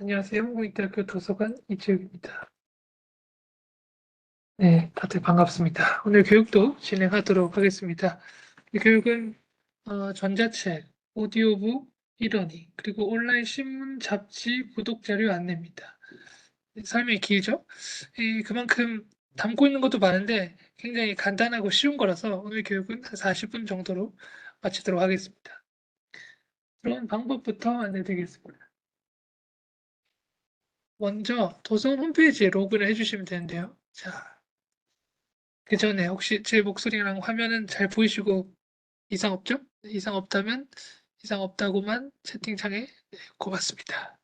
안녕하세요. 홍익대학교 도서관 이지욱입니다. 네, 다들 반갑습니다. 오늘 교육도 진행하도록 하겠습니다. 이 교육은 전자책, 오디오북, 이러닝, 그리고 온라인 신문, 잡지, 구독자료 안내입니다. 설명이 길죠? 그만큼 담고 있는 것도 많은데 굉장히 간단하고 쉬운 거라서 오늘 교육은 한 40분 정도로 마치도록 하겠습니다. 그런 방법부터 안내드리겠습니다. 먼저 도서관 홈페이지에 로그인을 해주시면 되는데요. 자, 그 전에 혹시 제 목소리랑 화면은 잘 보이시고 이상 없죠? 네, 이상 없다면 이상 없다고만 채팅창에 고맙습니다.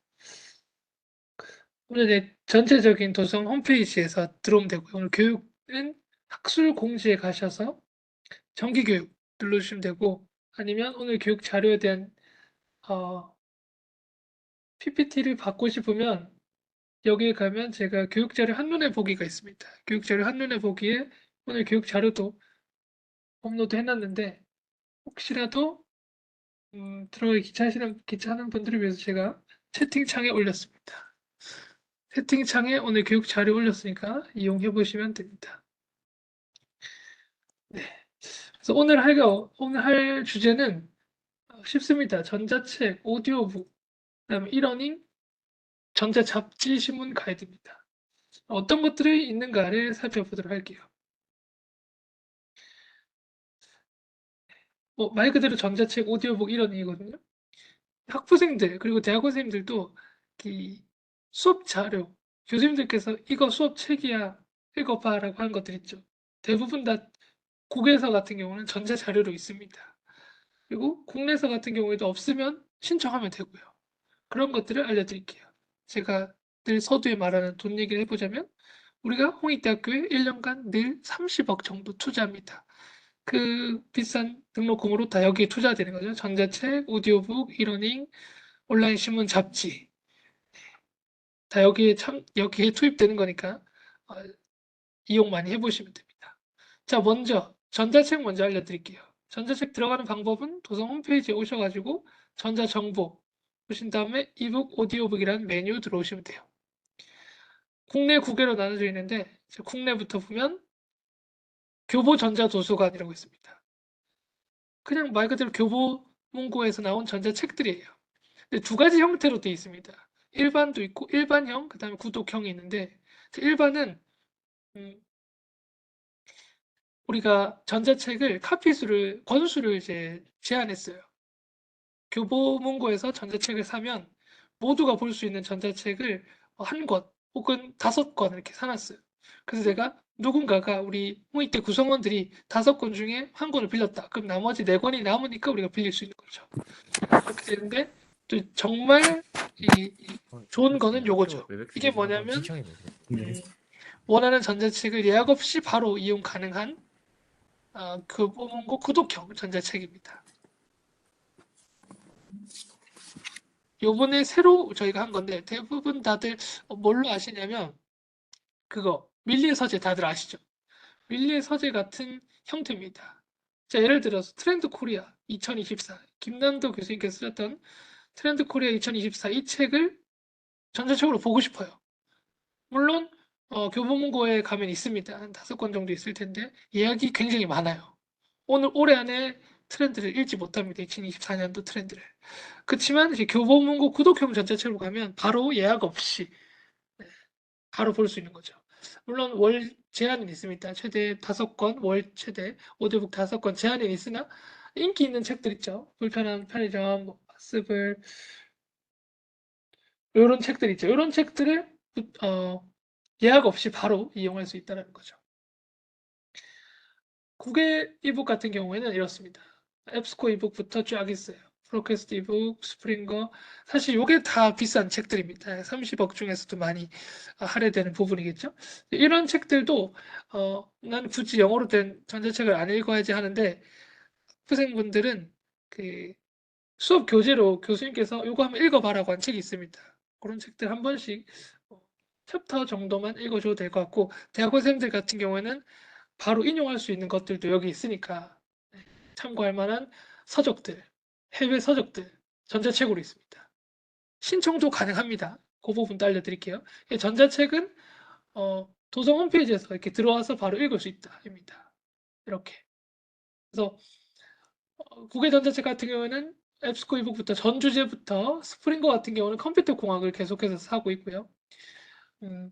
오늘의 전체적인 도서관 홈페이지에서 들어오면 되고요. 오늘 교육은 학술 공지에 가셔서 정기 교육 눌러주시면 되고 아니면 오늘 교육 자료에 대한 PPT를 받고 싶으면 여기에 가면 제가 교육 자료 한눈에 보기가 있습니다. 교육 자료 한눈에 보기에 오늘 교육 자료도 업로드 해놨는데 혹시라도 들어가기 귀찮은 분들을 위해서 제가 채팅창에 올렸습니다. 채팅창에 오늘 교육 자료 올렸으니까 이용해 보시면 됩니다. 네. 그래서 오늘 할 주제는 쉽습니다. 전자책, 오디오북, 그다음에 이러닝, 전자잡지, 신문 가이드입니다. 어떤 것들이 있는가를 살펴보도록 할게요. 말 그대로 전자책, 오디오북, 이러닝이거든요. 학부생들 그리고 대학원생들도 이 수업 자료 교수님들께서 "이거 수업 책이야. 읽어봐."라고 하는 것들 있죠. 대부분 다 국외서 같은 경우는 전자 자료로 있습니다. 그리고 국내서 같은 경우에도 없으면 신청하면 되고요. 그런 것들을 알려드릴게요. 제가 늘 서두에 말하는 돈 얘기를 해보자면 우리가 홍익대학교에 1년간 늘 30억 정도 투자합니다. 그 비싼 등록금으로 다 여기에 투자되는 거죠. 전자책, 오디오북, 이러닝, 온라인 신문, 잡지 다 여기에 투입되는 거니까 어, 이용 많이 해보시면 됩니다. 자, 먼저 전자책 먼저 알려드릴게요. 전자책 들어가는 방법은 도서 홈페이지에 오셔가지고 전자정보 보신 다음에 이북, 오디오북이라는 메뉴 들어오시면 돼요. 국내, 국외로 나눠져 있는데 국내부터 보면 교보전자도서관이라고 있습니다. 그냥 말 그대로 교보문고에서 나온 전자책들이에요. 근데 두 가지 형태로 되어 있습니다. 일반도 있고 일반형, 그다음에 구독형이 있는데 일반은 음, 우리가 전자책을 권수를 이제 제한했어요. 교보문고에서 전자책을 사면 모두가 볼 수 있는 전자책을 한 권 혹은 5권 이렇게 사놨어요. 그래서 내가 누군가가 우리 홍익대 구성원들이 5권 중에 한 권을 빌렸다. 그럼 나머지 4권이 남으니까 우리가 빌릴 수 있는 거죠. 그렇게 되는데 또 정말 좋은 거는 요거죠. 이게 뭐냐면 음, 원하는 전자책을 예약 없이 바로 이용 가능한 교보문고 구독형 전자책입니다. 요번에 새로 저희가 한 건데 대부분 다들 뭘로 아시냐면 그거 밀리의 서재 다들 아시죠? 밀리의 서재 같은 형태입니다. 자, 예를 들어서 트렌드 코리아 2024 김남도 교수님께서 쓰셨던 트렌드 코리아 2024 이 책을 전자책으로 보고 싶어요. 물론 교보문고에 가면 있습니다. 한 5권 정도 있을 텐데 예약이 굉장히 많아요. 올해 안에 트렌드를 읽지 못합니다. 2024년도 트렌드를. 그렇지만 이제 교보문고 구독형 전자책으로 가면 바로 예약 없이 바로 볼 수 있는 거죠. 물론 월 제한은 있습니다. 최대 5권, 월 최대 오디오북 5권 제한은 있으나 인기 있는 책들 있죠. 불편한 편의점, 뭐 파스블 요런 책들 있죠. 요런 책들을 예약 없이 바로 이용할 수 있다는 거죠. 국외 이북 같은 경우에는 이렇습니다. 앱스코 이북부터 쫙 있어요. 프로퀘스트 이북, 스프링거 사실 요게 다 비싼 책들입니다. 30억 중에서도 많이 할애되는 부분이겠죠. 이런 책들도 난 굳이 영어로 된 전자책을 안 읽어야지 하는데 학부생분들은 그 수업 교재로 교수님께서 요거 한번 읽어봐라고 한 책이 있습니다. 그런 책들 한 번씩 챕터 정도만 읽어줘도 될 것 같고 대학원생들 같은 경우에는 바로 인용할 수 있는 것들도 여기 있으니까 참고할 만한 서적들, 해외 서적들 전자책으로 있습니다. 신청도 가능합니다. 그 부분도 알려드릴게요. 전자책은 도서 홈페이지에서 이렇게 들어와서 바로 읽을 수 있다입니다. 이렇게. 그래서 국외 전자책 같은 경우에는 앱스코 이북부터 전 주제부터 스프링거 같은 경우는 컴퓨터 공학을 계속해서 사고 있고요. 음,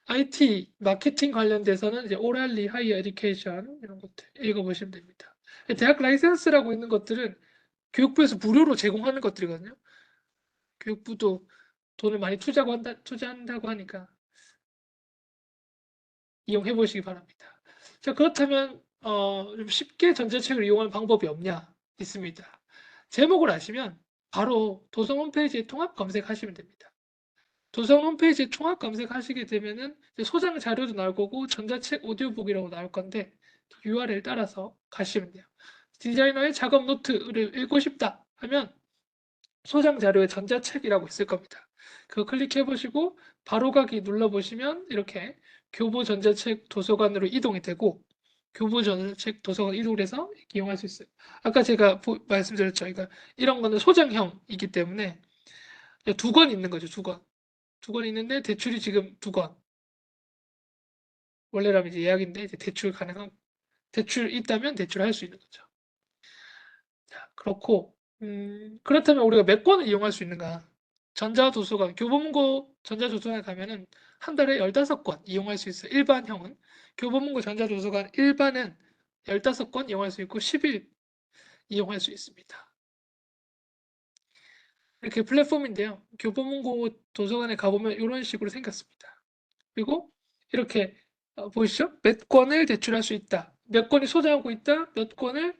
IT 마케팅 관련돼서는 이제 오랄리 하이어 에듀케이션 이런 것들 읽어보시면 됩니다. 대학 라이센스라고 있는 것들은 교육부에서 무료로 제공하는 것들이거든요. 교육부도 돈을 많이 투자한다고 하니까 이용해 보시기 바랍니다. 자, 그렇다면 좀 쉽게 전자책을 이용하는 방법이 없냐? 있습니다. 제목을 아시면 바로 도서 홈페이지에 통합 검색하시면 됩니다. 도서 홈페이지에 통합 검색하시게 되면은 소장 자료도 나올 거고 전자책 오디오북이라고 나올 건데 URL 따라서 가시면 돼요. 디자이너의 작업 노트를 읽고 싶다 하면 소장 자료에 전자책이라고 있을 겁니다. 그거 클릭해 보시고 바로 가기 눌러 보시면 이렇게 교보 전자책 도서관으로 이동이 되고 교보 전자책 도서관 이동을 해서 이용할 수 있어요. 아까 제가 말씀드렸죠. 그러니까 이런 거는 소장형이기 때문에 두 권 있는 거죠. 두 권. 두 권 있는데 대출이 지금 두 권. 원래라면 이제 예약인데 이제 대출 있다면 대출할 수 있는 거죠. 자, 그렇고 그렇다면 우리가 몇 권을 이용할 수 있는가? 전자도서관, 교보문고 전자도서관에 가면은 한 달에 15권 이용할 수 있어요. 일반형은. 교보문고 전자도서관 일반은 15권 이용할 수 있고 10일 이용할 수 있습니다. 이렇게 플랫폼인데요. 교보문고 도서관에 가보면 이런 식으로 생겼습니다. 그리고 이렇게 보이시죠? 몇 권을 대출할 수 있다. 몇 권이 소장하고 있다. 몇 권을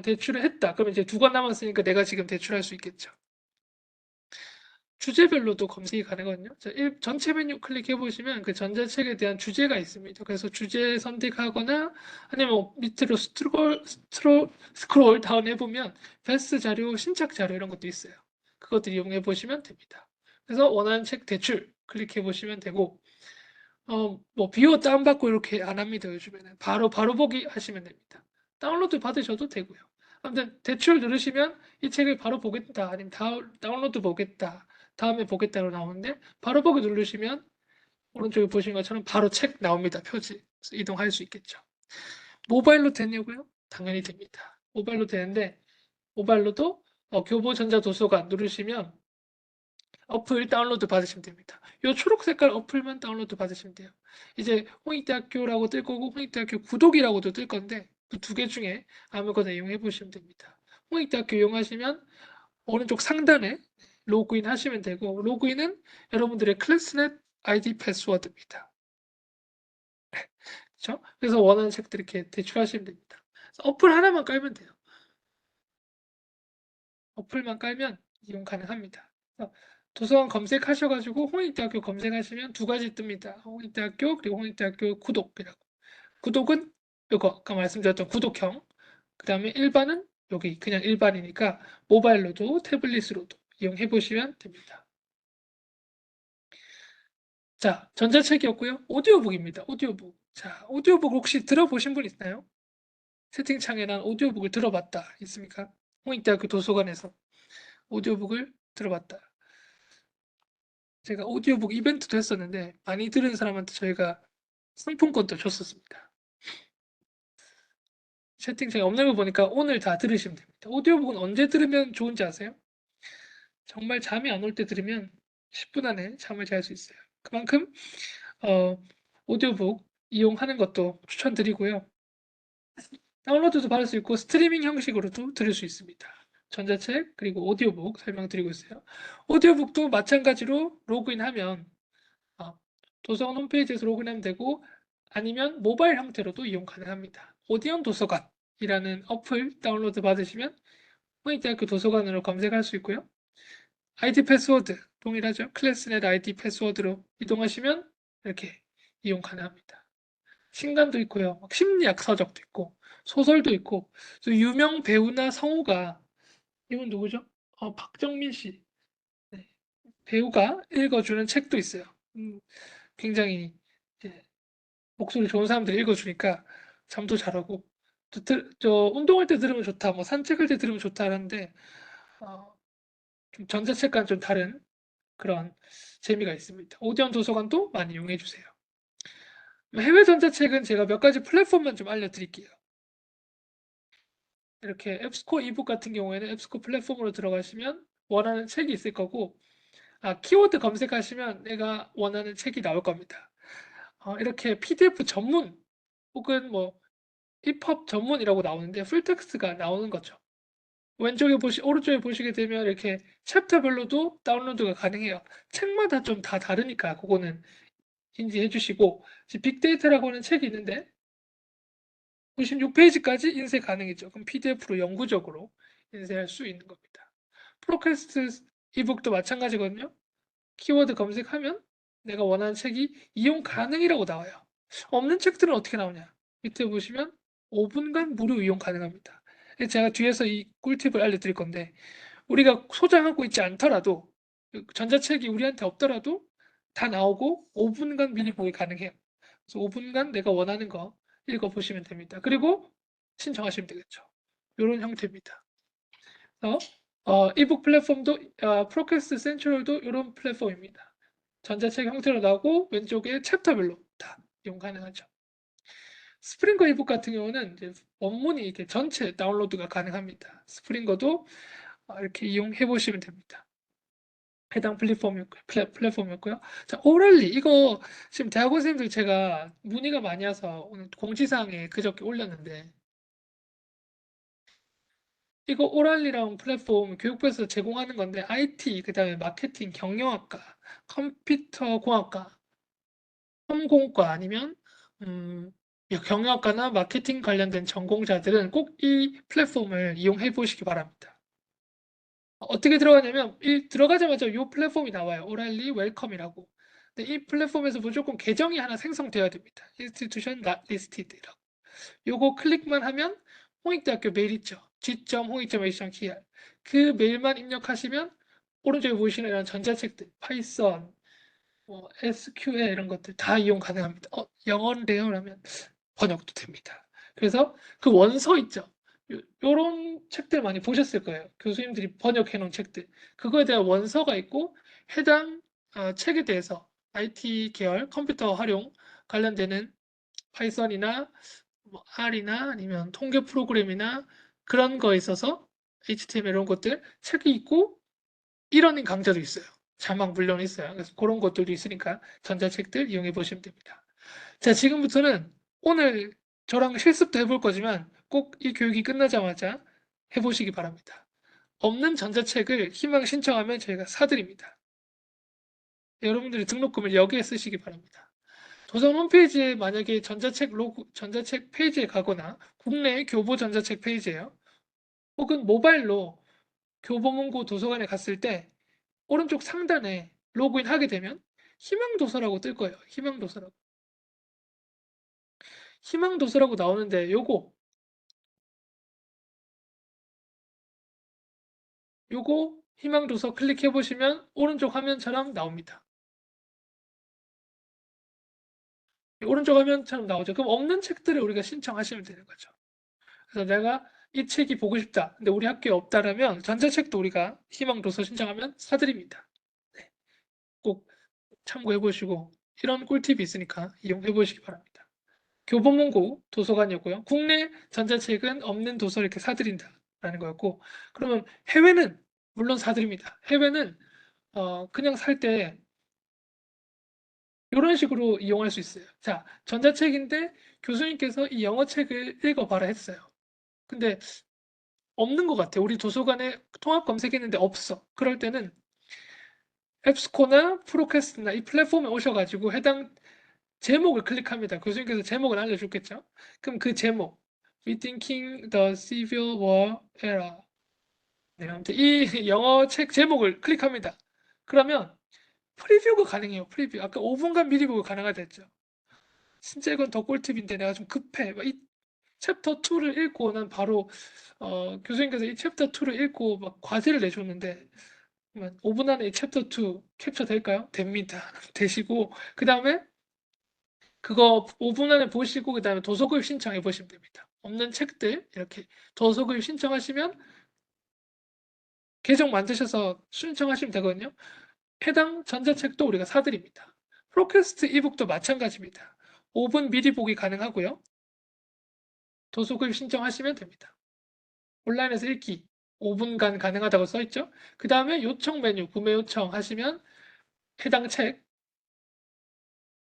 대출을 했다. 그러면 이제 두 권 남았으니까 내가 지금 대출할 수 있겠죠. 주제별로도 검색이 가능하거든요. 자, 전체 메뉴 클릭해 보시면 그 전자책에 대한 주제가 있습니다. 그래서 주제 선택하거나 아니면 밑으로 스크롤 다운 해보면 베스트 자료, 신착 자료 이런 것도 있어요. 그것들 이용해 보시면 됩니다. 그래서 원하는 책 대출 클릭해 보시면 되고 뭐 비워 다운받고 이렇게 안 합니다. 요즘에는 바로 보기 하시면 됩니다. 다운로드 받으셔도 되고요. 아무튼 대출 누르시면 이 책을 바로 보겠다 아니면 다운로드 보겠다 다음에 보겠다로 나오는데 바로 보기 누르시면 오른쪽에 보신 것처럼 바로 책 나옵니다. 표지. 그래서 이동할 수 있겠죠. 모바일로 되냐고요? 당연히 됩니다. 모바일로 되는데 모바일로도 교보전자도서관 누르시면 어플 다운로드 받으시면 됩니다. 요 초록 색깔 어플만 다운로드 받으시면 돼요. 이제 홍익대학교라고 뜰 거고 홍익대학교 구독이라고도 뜰 건데 그 두 개 중에 아무거나 이용해 보시면 됩니다. 홍익대학교 이용하시면 오른쪽 상단에 로그인 하시면 되고 로그인은 여러분들의 클래스넷 아이디 패스워드입니다. 그렇죠? 그래서 원하는 책들 이렇게 대출하시면 됩니다. 어플 하나만 깔면 돼요. 어플만 깔면 이용 가능합니다. 도서관 검색하셔가지고 홍익대학교 검색하시면 두 가지 뜹니다. 홍익대학교 그리고 홍익대학교 구독이라고. 구독은 이거 아까 말씀드렸던 구독형. 그 다음에 일반은 여기 그냥 일반이니까 모바일로도 태블릿으로도 이용해 보시면 됩니다. 자, 전자책이었고요. 오디오북입니다. 오디오북. 자, 오디오북 혹시 들어보신 분 있나요? 채팅창에 난 오디오북을 들어봤다. 있습니까? 홍익대학교 도서관에서 오디오북을 들어봤다. 제가 오디오북 이벤트도 했었는데 많이 들은 사람한테 저희가 상품권도 줬었습니다. 채팅창에 없는 거 보니까 오늘 다 들으시면 됩니다. 오디오북은 언제 들으면 좋은지 아세요? 정말 잠이 안 올 때 들으면 10분 안에 잠을 잘 수 있어요. 그만큼 어, 오디오북 이용하는 것도 추천드리고요. 다운로드도 받을 수 있고 스트리밍 형식으로도 들을 수 있습니다. 전자책 그리고 오디오북 설명드리고 있어요. 오디오북도 마찬가지로 로그인하면 도서관 홈페이지에서 로그인하면 되고 아니면 모바일 형태로도 이용 가능합니다. 오디언 도서관이라는 어플 다운로드 받으시면 홍익대학교 도서관으로 검색할 수 있고요. 아이디 패스워드 동일하죠. 클래스넷 아이디 패스워드로 이동하시면 이렇게 이용 가능합니다. 신간도 있고요. 심리학 서적도 있고 소설도 있고 또 유명 배우나 성우가 이분 누구죠? 박정민 씨 네. 배우가 읽어주는 책도 있어요. 굉장히 이제 목소리 좋은 사람들이 읽어주니까 잠도 잘 오고 운동할 때 들으면 좋다, 뭐 산책할 때 들으면 좋다 하는데 좀 전자책과는 좀 다른 그런 재미가 있습니다. 오디언 도서관도 많이 이용해 주세요. 해외 전자책은 제가 몇 가지 플랫폼만 좀 알려드릴게요. 이렇게 앱스코 이북 같은 경우에는 앱스코 플랫폼으로 들어가시면 원하는 책이 있을 거고, 키워드 검색하시면 내가 원하는 책이 나올 겁니다. 이렇게 PDF 전문 혹은 뭐 EPUB 전문이라고 나오는데 풀텍스트가 나오는 거죠. 오른쪽에 보시게 되면 이렇게 챕터별로도 다운로드가 가능해요. 책마다 좀 다 다르니까 그거는 인지해 주시고, 빅데이터라고 하는 책이 있는데 96페이지까지 인쇄 가능이죠. 그럼 PDF로 영구적으로 인쇄할 수 있는 겁니다. 프로퀘스트 이북도 마찬가지거든요. 키워드 검색하면 내가 원하는 책이 이용 가능이라고 나와요. 없는 책들은 어떻게 나오냐? 밑에 보시면 5분간 무료 이용 가능합니다. 제가 뒤에서 이 꿀팁을 알려드릴 건데, 우리가 소장하고 있지 않더라도, 전자책이 우리한테 없더라도 다 나오고 5분간 미리 보기 가능해요. 그래서 5분간 내가 원하는 거 읽어보시면 됩니다. 그리고 신청하시면 되겠죠. 이런 형태입니다. 그래서 이북 플랫폼도 프로퀘스트 센트럴도 이런 플랫폼입니다. 전자책 형태로 나오고 왼쪽에 챕터별로 다 이용 가능하죠. 스프링거 이북 같은 경우는 이제 원문이 이렇게 전체 다운로드가 가능합니다. 스프링거도 이렇게 이용해 보시면 됩니다. 해당 플랫폼이었고요. 자, 오랄리 이거 지금 대학원생들 제가 문의가 많이 와서 오늘 공지사항에 그저께 올렸는데, 이거 오랄리라는 플랫폼 교육부에서 제공하는 건데 IT 그다음에 마케팅, 경영학과, 컴퓨터공학과, 컴공과 아니면 음, 경영학과나 마케팅 관련된 전공자들은 꼭 이 플랫폼을 이용해 보시기 바랍니다. 어떻게 들어가냐면 들어가자마자 이 플랫폼이 나와요. 오랄리 웰컴이라고. 근데 이 플랫폼에서 무조건 계정이 하나 생성되어야 됩니다. Institution not listed라고. 요거 클릭만 하면 홍익대학교 메일 있죠. g.홍익.ac.kr 그 메일만 입력하시면 오른쪽에 보이시는 이런 전자책들, 파이썬, 뭐 SQL 이런 것들 다 이용 가능합니다. 영어인데요? 라면 번역도 됩니다. 그래서 그 원서 있죠. 요런 책들 많이 보셨을 거예요. 교수님들이 번역해 놓은 책들. 그거에 대한 원서가 있고 해당 책에 대해서 IT 계열 컴퓨터 활용 관련되는 파이썬이나 뭐 R이나 아니면 통계 프로그램이나 그런 거에 있어서 HTML 이런 것들 책이 있고 이러닝 강좌도 있어요. 자막 물론 있어요. 그래서 그런 것들도 있으니까 전자책들 이용해 보시면 됩니다. 자, 지금부터는 오늘 저랑 실습도 해볼 거지만 꼭 이 교육이 끝나자마자 해보시기 바랍니다. 없는 전자책을 희망 신청하면 저희가 사드립니다. 여러분들이 등록금을 여기에 쓰시기 바랍니다. 도서관 홈페이지에 만약에 전자책 페이지에 가거나 국내 교보 전자책 페이지에요. 혹은 모바일로 교보문고 도서관에 갔을 때 오른쪽 상단에 로그인 하게 되면 희망도서라고 뜰 거예요. 희망도서라고. 희망도서라고 나오는데 요거 희망도서 클릭해 보시면 오른쪽 화면처럼 나옵니다. 오른쪽 화면처럼 나오죠. 그럼 없는 책들을 우리가 신청하시면 되는 거죠. 그래서 내가 이 책이 보고 싶다. 근데 우리 학교에 없다라면 전자책도 우리가 희망도서 신청하면 사드립니다. 네, 꼭 참고해 보시고 이런 꿀팁이 있으니까 이용해 보시기 바랍니다. 교보문고 도서관이었고요. 국내 전자책은 없는 도서 이렇게 사드린다라는 거였고, 그러면 해외는 물론 사드립니다. 해외는 그냥 살 때 이런 식으로 이용할 수 있어요. 자, 전자책인데 교수님께서 이 영어 책을 읽어봐라 했어요. 근데 없는 것 같아. 우리 도서관에 통합 검색했는데 없어. 그럴 때는 앱스코나 프로퀘스트나 이 플랫폼에 오셔가지고 해당 제목을 클릭합니다. 교수님께서 제목을 알려줬겠죠? 그럼 그 제목, Rethinking the Civil War Era. 네, 아무튼 이 영어 책 제목을 클릭합니다. 그러면 프리뷰가 가능해요. 프리뷰. 아까 5분간 미리 보고 가능하다 했죠. 진짜 이건 더 꿀팁인데 내가 좀 급해. 이 챕터 2를 읽고 난 바로 교수님께서 이 챕터 2를 읽고 막 과제를 내줬는데 5분 안에 이 챕터 2 캡처 될까요? 됩니다. 되시고 그 다음에 그거 5분 안에 보시고 그다음에 도서구입 신청해 보시면 됩니다. 없는 책들 이렇게 도서구입 신청하시면 계정 만드셔서 신청하시면 되거든요. 해당 전자책도 우리가 사드립니다. 프로캐스트 이북도 마찬가지입니다. 5분 미리 보기 가능하고요. 도서구입 신청하시면 됩니다. 온라인에서 읽기 5분간 가능하다고 써있죠. 그 다음에 요청 메뉴 구매 요청 하시면 해당 책,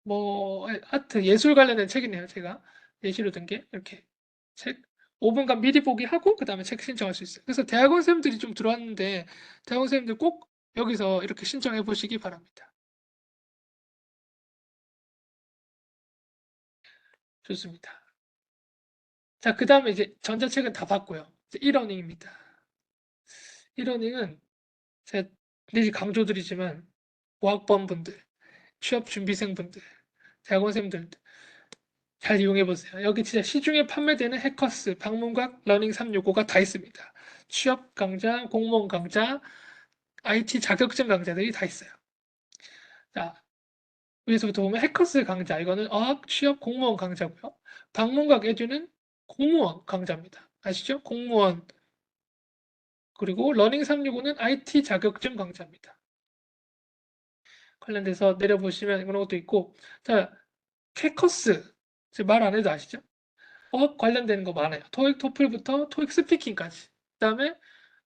뭐 아트 예술 관련된 책이네요. 제가 예시로 든 게 이렇게 책 5분간 미리 보기 하고 그 다음에 책 신청할 수 있어요. 그래서 대학원생들이 좀 들어왔는데 대학원생들 꼭 여기서 이렇게 신청해 보시기 바랍니다. 좋습니다. 자, 그 다음에 이제 전자책은 다 봤고요. 이제 이러닝입니다. 이러닝은 제가 늘 강조드리지만 고학번분들, 취업준비생분들, 대학원생들 잘 이용해 보세요. 여기 진짜 시중에 판매되는 해커스, 방문각, 러닝 365가 다 있습니다. 취업 강좌, 공무원 강좌, IT 자격증 강좌들이 다 있어요. 자, 위에서부터 보면 해커스 강좌, 이거는 어학, 취업, 공무원 강좌고요. 방문각 에듀는 공무원 강좌입니다. 아시죠? 공무원. 그리고 러닝 365는 IT 자격증 강좌입니다. 관련돼서 내려보시면 그런 것도 있고, 자, 캐커스, 말 안 해도 아시죠? 어학 관련되는 거 많아요. 토익, 토플부터 토익 스피킹까지. 그다음에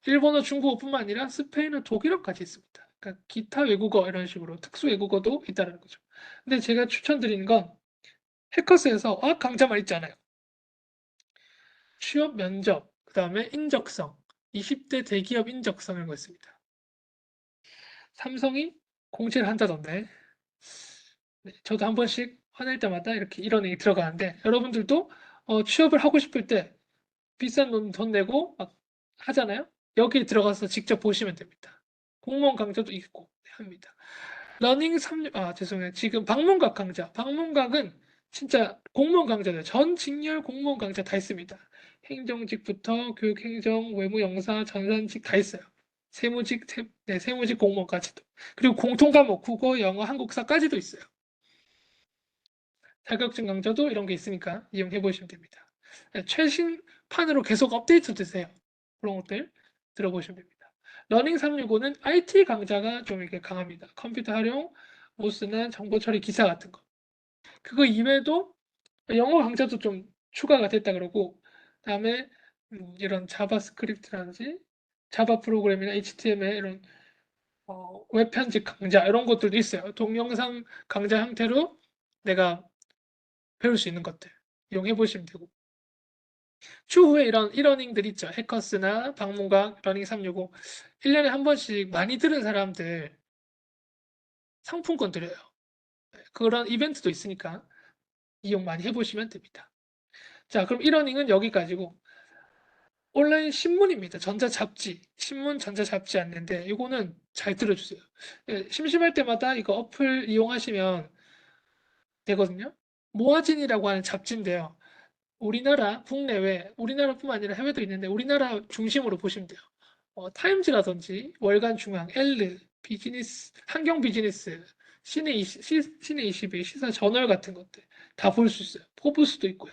일본어, 중국어뿐만 아니라 스페인어, 독일어까지 있습니다. 그러니까 기타 외국어 이런 식으로 특수 외국어도 있다는 거죠. 근데 제가 추천드리는 건 해커스에서 어학 강좌만 있잖아요. 취업 면접, 그다음에 인적성, 20대 대기업 인적성 이런 거 있습니다. 삼성이 공지를 한다던데 네, 저도 한 번씩 화낼 때마다 이렇게 이런 얘기 들어가는데 여러분들도 취업을 하고 싶을 때 비싼 돈 내고 막 하잖아요. 여기 들어가서 직접 보시면 됩니다. 공무원 강좌도 있고 네, 합니다. 러닝 36, 죄송해요. 지금 방문각 강좌. 방문각은 진짜 공무원 강좌들, 전 직렬 공무원 강좌 다 있습니다. 행정직부터 교육행정, 외무영사, 전산직 다 있어요. 세무직, 네, 세무직 공무원까지도. 그리고 공통과목, 국어, 영어, 한국사까지도 있어요. 자격증 강좌도 이런 게 있으니까 이용해 보시면 됩니다. 네, 최신판으로 계속 업데이트 되세요. 그런 것들 들어보시면 됩니다. 러닝 365는 IT 강좌가 좀 이렇게 강합니다. 컴퓨터 활용, 못 쓰는 정보 처리 기사 같은 거. 그거 이외에도 영어 강좌도 좀 추가가 됐다 그러고, 그다음에 이런 자바스크립트라든지 자바 프로그램이나 HTML 이런 웹 편집 강좌 이런 것들도 있어요. 동영상 강좌 형태로 내가 배울 수 있는 것들 이용해 보시면 되고 추후에 이런 이러닝들 있죠. 해커스나 방문각, 러닝 365 1년에 한 번씩 많이 들은 사람들 상품권 드려요. 그런 이벤트도 있으니까 이용 많이 해보시면 됩니다. 자, 그럼 이러닝은 여기까지고 온라인 신문입니다. 전자잡지, 신문 전자잡지 않는데 이거는 잘 들어주세요. 예, 심심할 때마다 이거 어플 이용하시면 되거든요. 모아진이라고 하는 잡지인데요. 우리나라 국내외, 우리나라뿐만 아니라 해외도 있는데 우리나라 중심으로 보시면 돼요. 타임즈라든지 월간 중앙, 엘르, 비즈니스, 환경 비즈니스, 시내 21, 시사 저널 같은 것들 다 볼 수 있어요. 포브스도 있고요.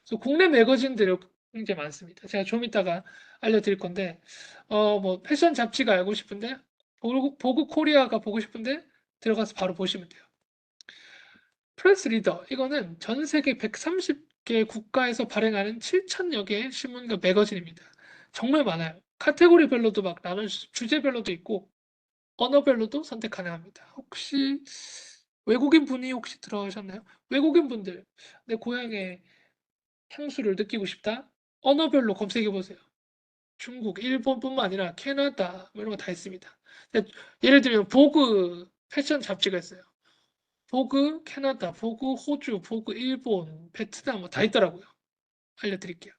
그래서 국내 매거진들이 굉장히 많습니다. 제가 좀 이따가 알려드릴 건데, 뭐 패션 잡지가 알고 싶은데, 보그 코리아가 보고 싶은데 들어가서 바로 보시면 돼요. 프레스 리더 이거는 전 세계 130개 국가에서 발행하는 7천여 개의 신문과 매거진입니다. 정말 많아요. 카테고리별로도 막 나는 주제별로도 있고 언어별로도 선택 가능합니다. 혹시 외국인 분이 혹시 들어가셨나요? 외국인 분들 내 고향의 향수를 느끼고 싶다? 언어별로 검색해 보세요. 중국, 일본뿐만 아니라 캐나다 뭐 이런 거 다 있습니다. 예를 들면 보그 패션 잡지가 있어요. 보그 캐나다, 보그 호주, 보그 일본, 베트남 뭐 다 있더라고요. 알려드릴게요.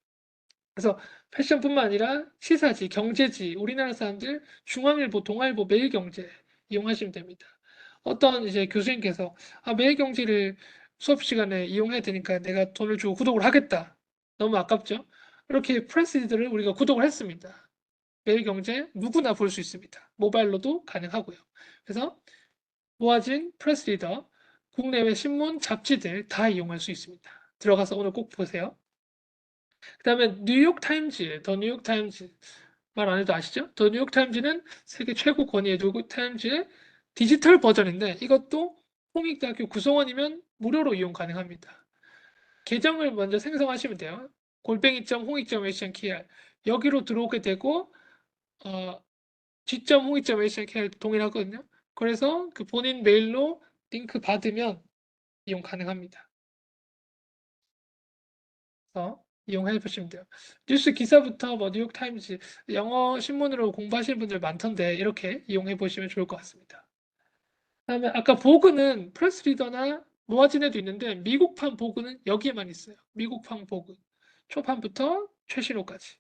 그래서 패션뿐만 아니라 시사지, 경제지, 우리나라 사람들 중앙일보, 동아일보, 매일경제 이용하시면 됩니다. 어떤 이제 교수님께서 매일경제를 수업 시간에 이용해야 되니까 내가 돈을 주고 구독을 하겠다. 너무 아깝죠? 이렇게 프레시들을 우리가 구독을 했습니다. 매일경제 누구나 볼 수 있습니다. 모바일로도 가능하고요. 그래서 모아진 프레스리더, 국내외 신문, 잡지들 다 이용할 수 있습니다. 들어가서 오늘 꼭 보세요. 그 다음에 뉴욕타임즈, 더 뉴욕타임즈 말 안 해도 아시죠? 더 뉴욕타임즈는 세계 최고 권위의 뉴욕타임즈의 디지털 버전인데 이것도 홍익대학교 구성원이면 무료로 이용 가능합니다. 계정을 먼저 생성하시면 돼요. 골뱅이.홍익.ac.kr 여기로 들어오게 되고 g.홍익.ac.kr 동일하거든요. 그래서 그 본인 메일로 링크 받으면 이용 가능합니다. 그래서 이용해 보시면 돼요. 뉴스 기사부터 뭐 뉴욕타임즈, 영어 신문으로 공부하시는 분들 많던데 이렇게 이용해 보시면 좋을 것 같습니다. 그다음에 아까 보그는 프레스 리더나 모아진에도 있는데 미국판 보그는 여기에만 있어요. 미국판 보그. 초판부터 최신호까지.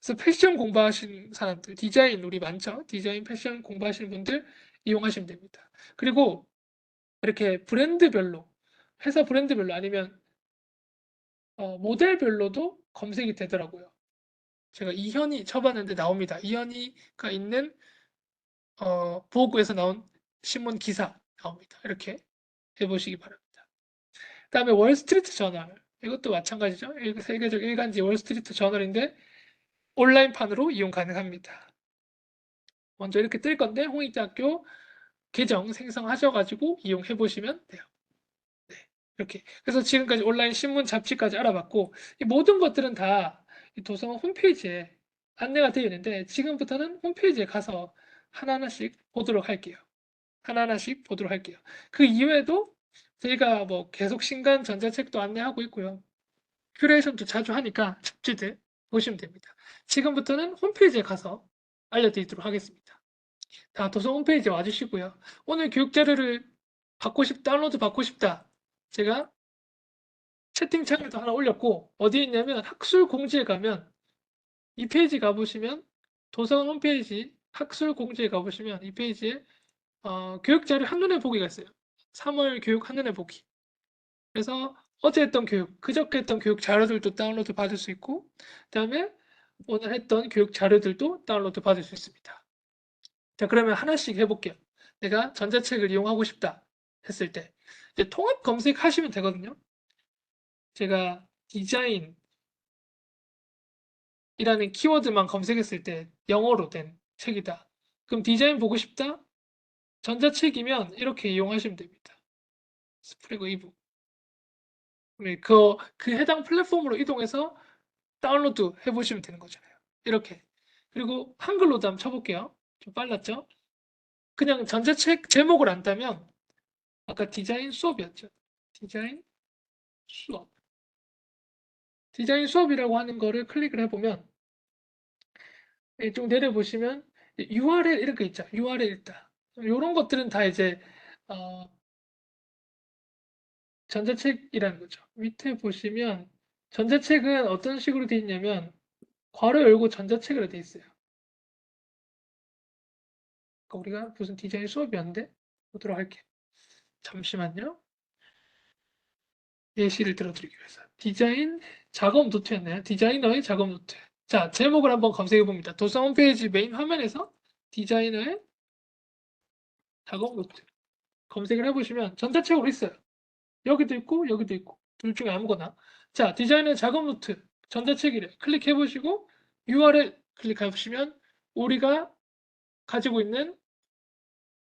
그래서 패션 공부하시는 사람들, 디자인 우리 많죠? 디자인 패션 공부하시는 분들 이용하시면 됩니다. 그리고 이렇게 브랜드별로, 회사 브랜드별로 아니면 모델별로도 검색이 되더라고요. 제가 이현이 쳐봤는데 나옵니다. 이현이가 있는 보고에서 나온 신문 기사 나옵니다. 이렇게 해보시기 바랍니다. 그다음에 월스트리트 저널 이것도 마찬가지죠. 세계적 일간지 월스트리트 저널인데 온라인판으로 이용 가능합니다. 먼저 이렇게 뜰 건데 홍익대학교 계정 생성하셔가지고 이용해 보시면 돼요. 네, 이렇게. 그래서 지금까지 온라인 신문 잡지까지 알아봤고 이 모든 것들은 다 이 도서관 홈페이지에 안내가 되어 있는데 지금부터는 홈페이지에 가서 하나하나씩 보도록 할게요. 하나하나씩 보도록 할게요. 그 이외에도 저희가 뭐 계속 신간 전자책도 안내하고 있고요. 큐레이션도 자주 하니까 잡지들 보시면 됩니다. 지금부터는 홈페이지에 가서 알려드리도록 하겠습니다. 다 도서 홈페이지에 와주시고요. 오늘 교육 자료를 다운로드 받고 싶다. 제가 채팅창에도 하나 올렸고 어디에 있냐면 학술 공지에 가면 이 페이지 가보시면 도서관 홈페이지 학술 공지에 가보시면 이 페이지에 교육 자료 한눈에 보기가 있어요. 3월 교육 한눈에 보기. 그래서 어제 했던 교육, 그저께 했던 교육 자료들도 다운로드 받을 수 있고 그다음에 오늘 했던 교육 자료들도 다운로드 받을 수 있습니다. 자, 그러면 하나씩 해볼게요. 내가 전자책을 이용하고 싶다 했을 때 이제 통합 검색하시면 되거든요. 제가 디자인이라는 키워드만 검색했을 때 영어로 된 책이다. 그럼 디자인 보고 싶다? 전자책이면 이렇게 이용하시면 됩니다. 스프레그 이북. 그 해당 플랫폼으로 이동해서 다운로드 해보시면 되는 거잖아요. 이렇게. 그리고 한글로도 한번 쳐볼게요. 좀 빨랐죠? 그냥 전자책 제목을 안다면 아까 디자인 수업이었죠. 디자인 수업. 디자인 수업이라고 하는 거를 클릭을 해보면 좀 내려보시면 URL 이렇게 있죠. URL 있다. 이런 것들은 다 이제 어, 전자책이라는 거죠. 밑에 보시면 전자책은 어떤 식으로 되어 있냐면 괄호 열고 전자책으로 되어 있어요. 그러니까 우리가 무슨 디자인 수업이었는데 보도록 할게요. 잠시만요. 예시를 들어드리기 위해서. 디자인 작업 노트였나요? 디자이너의 작업 노트. 자, 제목을 한번 검색해 봅니다. 도서 홈페이지 메인 화면에서 디자이너의 작업 노트 검색을 해보시면 전자책으로 있어요. 여기도 있고 여기도 있고 둘 중에 아무거나. 자, 디자이너의 작업 노트 전자책이래. 클릭해 보시고 URL 클릭해 보시면 우리가 가지고 있는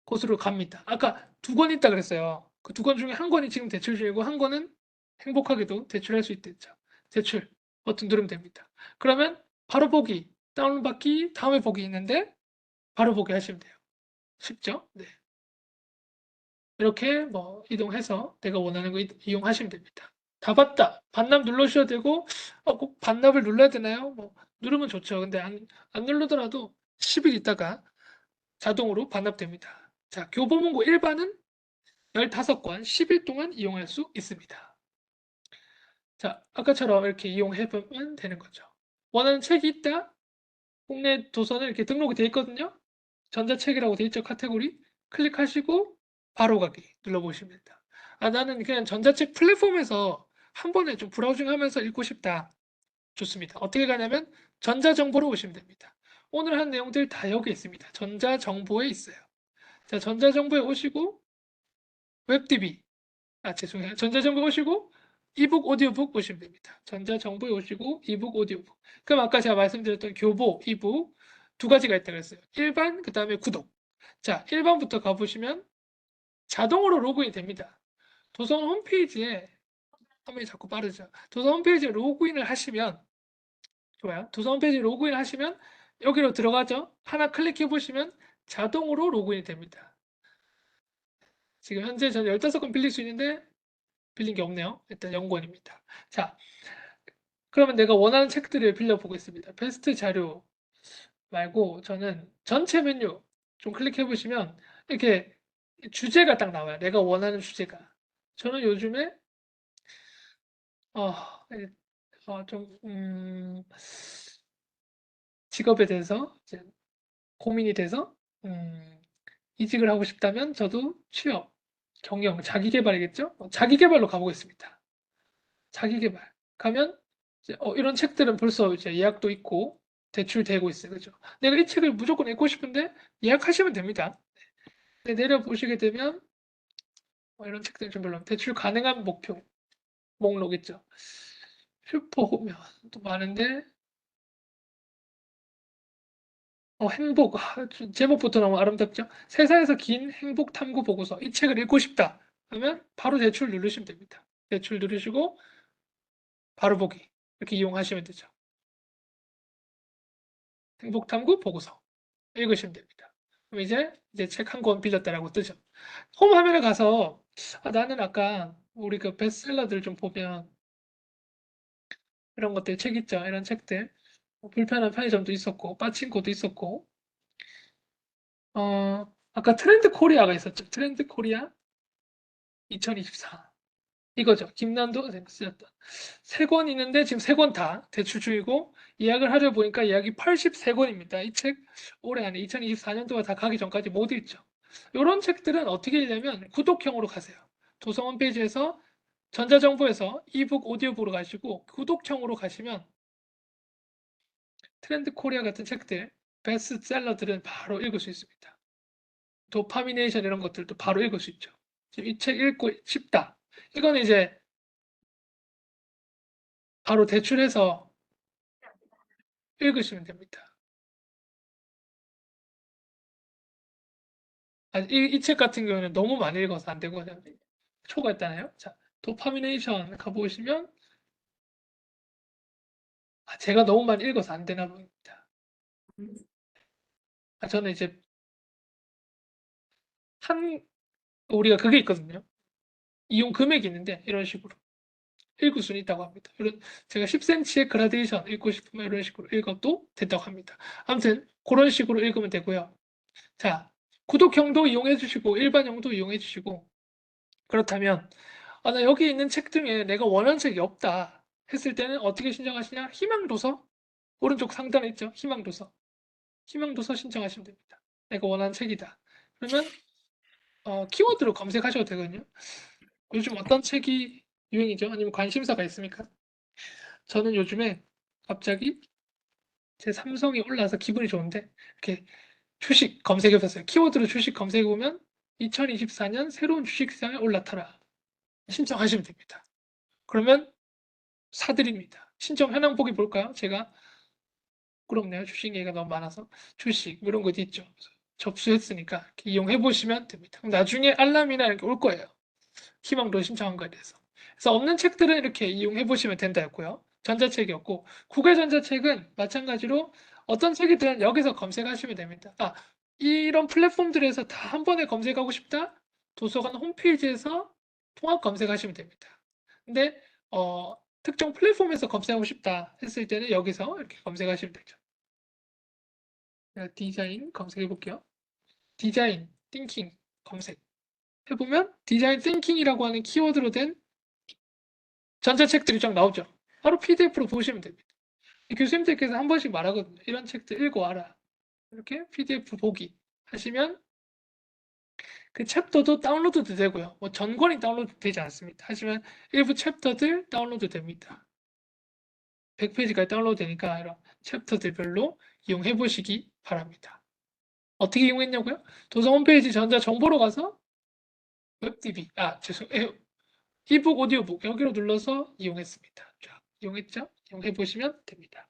곳으로 갑니다. 아까 두 권 있다 그랬어요. 그 두 권 중에 한 권이 지금 대출 중이고 한 권은 행복하게도 대출할 수 있댔죠. 대출 버튼 누르면 됩니다. 그러면 바로 보기, 다운로드 받기, 다음에 보기 있는데 바로 보기 하시면 돼요. 쉽죠? 네. 이렇게 뭐 이동해서 내가 원하는 거 이용하시면 됩니다. 다 봤다. 반납 눌러주셔도 되고 꼭 반납을 눌러야 되나요? 뭐 누르면 좋죠. 근데 안 누르더라도 10일 있다가 자동으로 반납됩니다. 자, 교보문고 일반은 15권 10일 동안 이용할 수 있습니다. 자, 아까처럼 이렇게 이용해 보면 되는 거죠. 원하는 책이 있다? 국내 도서는 이렇게 등록이 되어 있거든요. 전자책이라고 되어 있죠. 카테고리. 클릭하시고 바로 가기 눌러보시면 됩니다. 아, 나는 그냥 전자책 플랫폼에서 한 번에 좀 브라우징 하면서 읽고 싶다. 좋습니다. 어떻게 가냐면 전자정보로 오시면 됩니다. 오늘 한 내용들 다 여기 있습니다. 전자정보에 있어요. 자, 전자정보에 오시고 웹DB 죄송해요. 전자정보 오시고 이북 오디오북 보시면 됩니다. 전자정보에 오시고 이북 오디오북. 그럼 아까 제가 말씀드렸던 교보, 이북 두 가지가 있다고 했어요. 일반 그다음에 구독. 자, 1번부터 가보시면 자동으로 로그인이 됩니다. 도서 홈페이지에 화면이 자꾸 빠르죠. 도서 홈페이지에 로그인을 하시면 좋아요. 도서 홈페이지 로그인 하시면 여기로 들어가죠. 하나 클릭해 보시면 자동으로 로그인이 됩니다. 지금 현재 저는 15권 빌릴 수 있는데 빌린 게 없네요. 일단 0권입니다. 자, 그러면 내가 원하는 책들을 빌려보겠습니다. 베스트 자료 말고 저는 전체 메뉴 좀 클릭해 보시면 이렇게 주제가 딱 나와요. 내가 원하는 주제가. 저는 요즘에 어, 좀 직업에 대해서 이제 고민이 돼서 이직을 하고 싶다면 저도 취업, 경영, 자기계발이겠죠? 자기계발로 가보겠습니다. 자기계발. 가면 이제 이런 책들은 벌써 이제 예약도 있고 대출되고 있어요. 그죠? 내가 이 책을 무조건 읽고 싶은데 예약하시면 됩니다. 네, 내려보시게 되면 이런 책들은 좀 별로 대출 가능한 목표 목록 있죠. 슈퍼호면 또 많은데 행복 제목부터 너무 아름답죠. 세상에서 긴 행복 탐구 보고서 이 책을 읽고 싶다 하면 바로 대출 누르시면 됩니다. 대출 누르시고 바로 보기 이렇게 이용하시면 되죠. 행복 탐구 보고서 읽으시면 됩니다. 그럼 이제 책 한 권 빌렸다라고 뜨죠. 홈 화면에 가서 나는 아까 우리 그 베스트셀러들 좀 보면 이런 것들 책 있죠. 이런 책들 불편한 편의점도 있었고 빠친코도 있었고 아까 트렌드 코리아가 있었죠. 트렌드 코리아 2024 이거죠. 김난도 선생님 쓰셨던 세 권 있는데 지금 세 권 다 대출 중이고 예약을 하려 보니까 예약이 83권입니다. 이 책 올해 안에 2024년도가 다 가기 전까지 못 읽죠. 이런 책들은 어떻게 읽냐면 구독형으로 가세요. 도서 홈페이지에서 전자정보에서 이북 오디오북으로 가시고 구독형으로 가시면 트렌드 코리아 같은 책들 베스트셀러들은 바로 읽을 수 있습니다. 도파미네이션 이런 것들도 바로 읽을 수 있죠. 지금 이 책 읽고 싶다. 이거는 이제 바로 대출해서 읽으시면 됩니다. 이 책 같은 경우는 너무 많이 읽어서 안 되거든요. 초과했잖아요. 자, 도파미네이션 가보시면 제가 너무 많이 읽어서 안 되나 봅니다. 저는 이제 한 우리가 그게 있거든요. 이용 금액이 있는데 이런 식으로 읽을 수는 있다고 합니다. 이런 제가 10cm의 그라데이션 읽고 싶으면 이런 식으로 읽어도 된다고 합니다. 아무튼 그런 식으로 읽으면 되고요. 자, 구독형도 이용해 주시고 일반형도 이용해 주시고 그렇다면 나 여기 있는 책 중에 내가 원하는 책이 없다 했을 때는 어떻게 신청하시냐? 희망도서 오른쪽 상단에 있죠. 희망도서. 희망도서 신청하시면 됩니다. 내가 원하는 책이다. 그러면 키워드로 검색하셔도 되거든요. 요즘 어떤 책이 유행이죠? 아니면 관심사가 있습니까? 저는 요즘에 갑자기 제 삼성이 올라서 기분이 좋은데 이렇게 주식 검색해 봤어요. 키워드로 주식 검색해 보면 2024년 새로운 주식 시장에 올라타라. 신청하시면 됩니다. 그러면 사드립니다. 신청 현황 보기 볼까요? 제가 부끄럽네요. 주식 얘기가 너무 많아서 주식 이런 것도 있죠. 접수했으니까 이렇게 이용해 보시면 됩니다. 나중에 알람이나 이렇게 올 거예요. 희망도 신청한 거에 대해서. 그래서 없는 책들은 이렇게 이용해 보시면 된다였고요. 전자책이었고 국외 전자책은 마찬가지로 어떤 책이든 여기서 검색하시면 됩니다. 이런 플랫폼들에서 다 한 번에 검색하고 싶다? 도서관 홈페이지에서 통합 검색하시면 됩니다. 근데 특정 플랫폼에서 검색하고 싶다 했을 때는 여기서 이렇게 검색하시면 되죠. 제가 디자인 검색해 볼게요. 디자인, 띵킹 검색 해보면 디자인 띵킹이라고 하는 키워드로 된 전자책들이 쫙 나오죠. 바로 PDF로 보시면 됩니다. 교수님들께서 한 번씩 말하거든요. 이런 책들 읽어와라. 이렇게 PDF 보기 하시면 그 챕터도 다운로드도 되고요. 뭐 전권이 다운로드 되지 않습니다. 하지만 일부 챕터들 다운로드 됩니다. 100페이지까지 다운로드 되니까 이런 챕터들별로 이용해 보시기 바랍니다. 어떻게 이용했냐고요? 도서 홈페이지 전자 정보로 가서 웹DB, 이북 오디오북 여기로 눌러서 이용했습니다. 자, 이용했죠? 이용해 보시면 됩니다.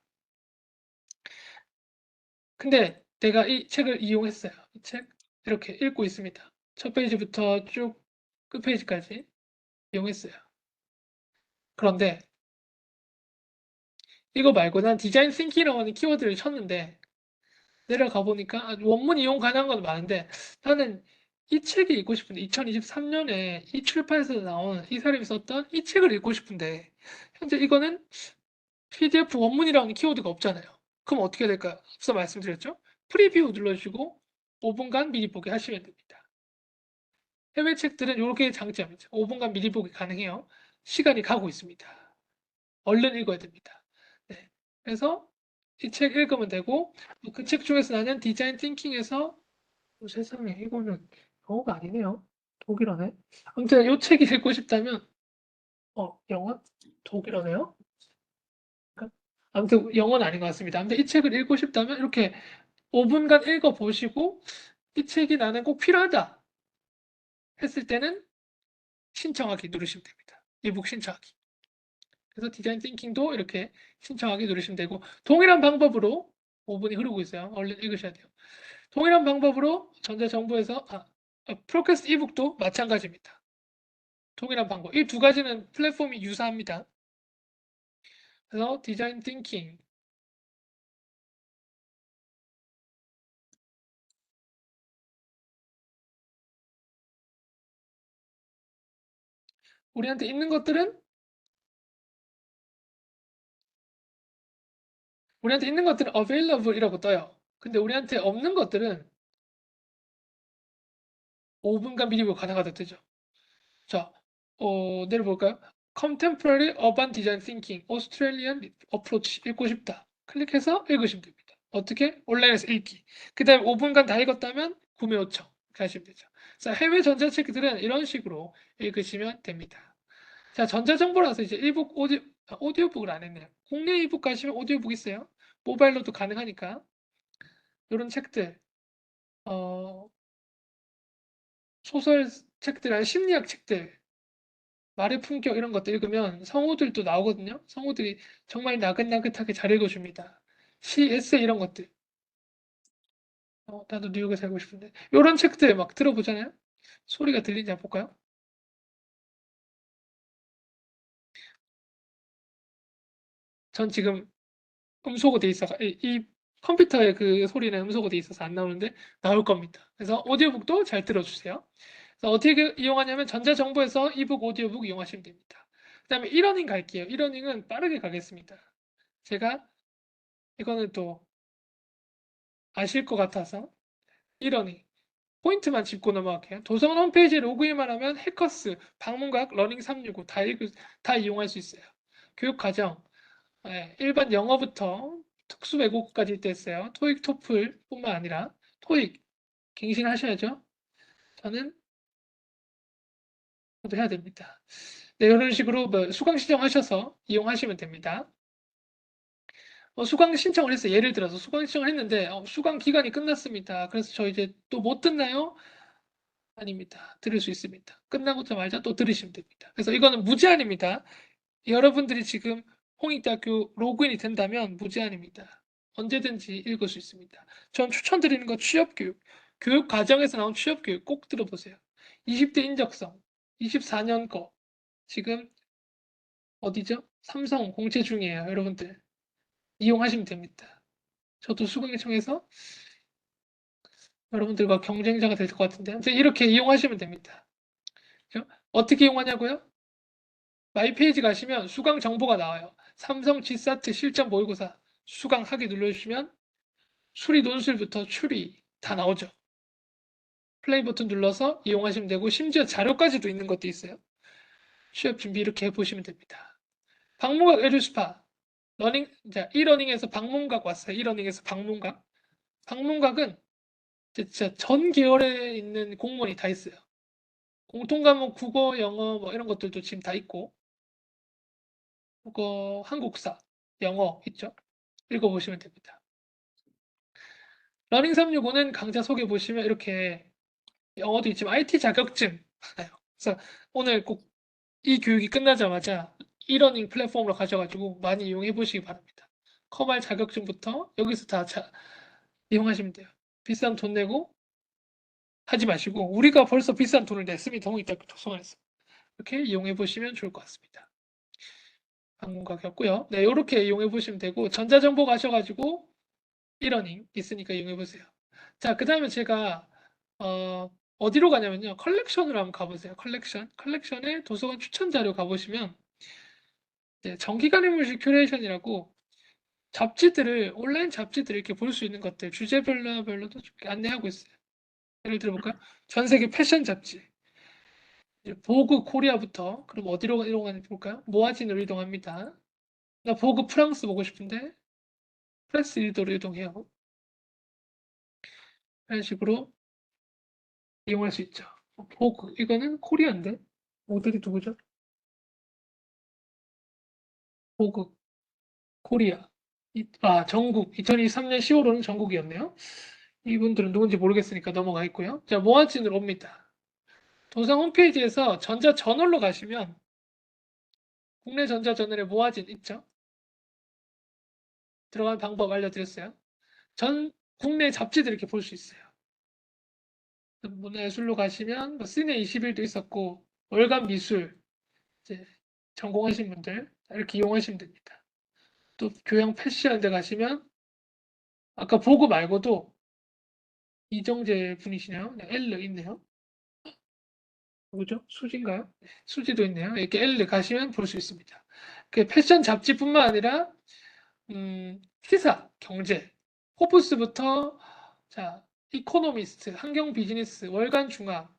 근데 내가 이 책을 이용했어요. 이 책 이렇게 읽고 있습니다. 첫 페이지부터 쭉 끝페이지까지 이용했어요. 그런데 이거 말고 난 디자인 싱킹이라고 하는 키워드를 쳤는데 내려가 보니까 원문 이용 가능한 건 많은데 나는 이 책이 읽고 싶은데 2023년에 이 출판사에서 나온 이 사람이 썼던 이 책을 읽고 싶은데 현재 이거는 PDF 원문이라는 키워드가 없잖아요. 그럼 어떻게 해야 될까요? 앞서 말씀드렸죠? 프리뷰 눌러주시고 5분간 미리 보기 하시면 됩니다. 해외 책들은 이렇게 장점이죠. 5분간 미리 보기 가능해요. 시간이 가고 있습니다. 얼른 읽어야 됩니다. 네. 그래서 이 책 읽으면 되고 그 책 중에서 나는 디자인 띵킹에서 세상에 이거는 영어가 아니네요. 독일어네. 아무튼 이 책이 읽고 싶다면 영어? 독일어네요. 아무튼 영어는 아닌 것 같습니다. 아무튼 이 책을 읽고 싶다면 이렇게 5분간 읽어보시고 이 책이 나는 꼭 필요하다 했을 때는 신청하기 누르시면 됩니다. 이북 신청하기. 그래서 디자인 띵킹도 이렇게 신청하기 누르시면 되고 동일한 방법으로 5분이 흐르고 있어요. 얼른 읽으셔야 돼요. 동일한 방법으로 전자정보에서 프로캐스트 이북도 마찬가지입니다. 동일한 방법. 이 두 가지는 플랫폼이 유사합니다. 그래서 디자인 띵킹 우리한테 있는 것들은 available이라고 떠요. 근데 우리한테 없는 것들은 5분간 미리 보고 가능하다 뜨죠. 자, 내려볼까요? Contemporary Urban Design Thinking, Australian Approach 읽고 싶다. 클릭해서 읽으시면 됩니다. 어떻게? 온라인에서 읽기. 그 다음에 5분간 다 읽었다면 구매 요청 이렇게 하시면 되죠. 자, 해외 전자책들은 이런 식으로 읽으시면 됩니다. 자, 전자정보라서 이제 이북 오디오북을 안 했네요. 국내 이북 가시면 오디오북 있어요. 모바일로도 가능하니까 이런 책들, 어, 소설 책들, 아니 심리학 책들, 말의 품격 이런 것들 읽으면 성우들도 나오거든요. 성우들이 정말 나긋나긋하게 잘 읽어줍니다. 시, 에세이 이런 것들. 나도 뉴욕에 살고 싶은데. 이런 책들 막 들어보잖아요. 소리가 들리지 않 볼까요? 전 지금 음소거 돼 있어서 이 컴퓨터에 그 소리는 음소거 돼 있어서 안 나오는데 나올 겁니다. 그래서 오디오북도 잘 들어주세요. 그래서 어떻게 이용하냐면 전자정보에서 이북, 오디오북 이용하시면 됩니다. 그다음에 이러닝 갈게요. 이러닝은 빠르게 가겠습니다. 제가 이거는 또 아실 것 같아서 이러닝 포인트만 짚고 넘어갈게요. 도서관 홈페이지에 로그인만 하면 해커스, 방문각, 러닝 365 다 이용할 수 있어요. 교육과정, 일반 영어부터 특수 외국어까지 있댔어요. 토익, 토플뿐만 아니라 토익 갱신하셔야죠. 저는 저도 해야 됩니다. 네, 이런 식으로 뭐 수강 신청하셔서 이용하시면 됩니다. 수강 신청을 했어요. 예를 들어서 수강 신청을 했는데 수강 기간이 끝났습니다. 그래서 저 이제 또 못 듣나요? 아닙니다. 들을 수 있습니다. 끝나고자마자 또 들으시면 됩니다. 그래서 이거는 무제한입니다. 여러분들이 지금 홍익대학교 로그인이 된다면 무제한입니다. 언제든지 읽을 수 있습니다. 전 추천드리는 거 취업교육. 교육 과정에서 나온 취업교육 꼭 들어보세요. 20대 인적성, 24년 거. 지금 어디죠? 삼성 공채 중이에요. 여러분들 이용하시면 됩니다. 저도 수강에 청해서 여러분들과 경쟁자가 될 것 같은데 아무튼 이렇게 이용하시면 됩니다. 그죠? 어떻게 이용하냐고요? 마이 페이지 가시면 수강 정보가 나와요. 삼성 G사트 실전 모의고사 수강하기 눌러주시면 수리 논술부터 추리 다 나오죠. 플레이 버튼 눌러서 이용하시면 되고 심지어 자료까지도 있는 것도 있어요. 취업 준비 이렇게 해보시면 됩니다. 방문각 에듀스파 러닝 자 이러닝에서 방문각 왔어요. 이러닝에서 방문각. 방문각은 진짜 전 계열에 있는 공무원이 다 있어요. 공통 과목 국어, 영어 뭐 이런 것들도 지금 다 있고 국어, 한국사, 영어 있죠. 읽어보시면 됩니다. 러닝 365는 강좌 소개 보시면 이렇게 영어도 있지만 IT 자격증 많아요. 그래서 오늘 꼭 이 교육이 끝나자마자 이러닝 플랫폼으로 가셔가지고 많이 이용해 보시기 바랍니다. 커말 자격증부터 여기서 다 이용하시면 돼요. 비싼 돈 내고 하지 마시고 우리가 벌써 비싼 돈을 냈으니 동의대학교 도서관에서 이렇게 이용해 보시면 좋을 것 같습니다. 방문각이었고요. 네, 이렇게 이용해 보시면 되고 전자정보 가셔가지고 이러닝 있으니까 이용해 보세요. 자, 그 다음에 제가 어디로 가냐면요. 컬렉션으로 한번 가보세요. 컬렉션에 도서관 추천 자료 가보시면 정기간의 물질 큐레이션이라고 잡지들을 온라인 잡지들을 이렇게 볼 수 있는 것들 주제별로도 좀 안내하고 있어요. 예를 들어볼까요? 전 세계 패션 잡지 보그 코리아부터 그럼 어디로 이동하는지 볼까요? 모아진으로 이동합니다. 나 보그 프랑스 보고 싶은데 프레스 리더로 이동해요. 이런 식으로 이용할 수 있죠. 보그 이거는 코리아인데 모델이 누구죠? 보그 코리아 전국 2023년 10월호는 전국이었네요. 이분들은 누군지 모르겠으니까 넘어가 있고요. 자, 모아진으로 옵니다. 도상 홈페이지에서 전자저널로 가시면 국내 전자저널에 모아진 있죠? 들어가는 방법 알려드렸어요. 국내 잡지들 이렇게 볼 수 있어요. 문화예술로 가시면 뭐 시내 21도 있었고 월간 미술 이제 전공하신 분들 이렇게 이용하시면 됩니다. 또 교양 패션 데 가시면 아까 보고 말고도 이정재 분이시네요. 네, L 있네요. 누구죠? 수지인가요? 네, 수지도 있네요. 이렇게 L 가시면 볼 수 있습니다. 그 패션 잡지뿐만 아니라 시사, 경제, 포브스부터 자 이코노미스트, 환경 비즈니스, 월간 중앙,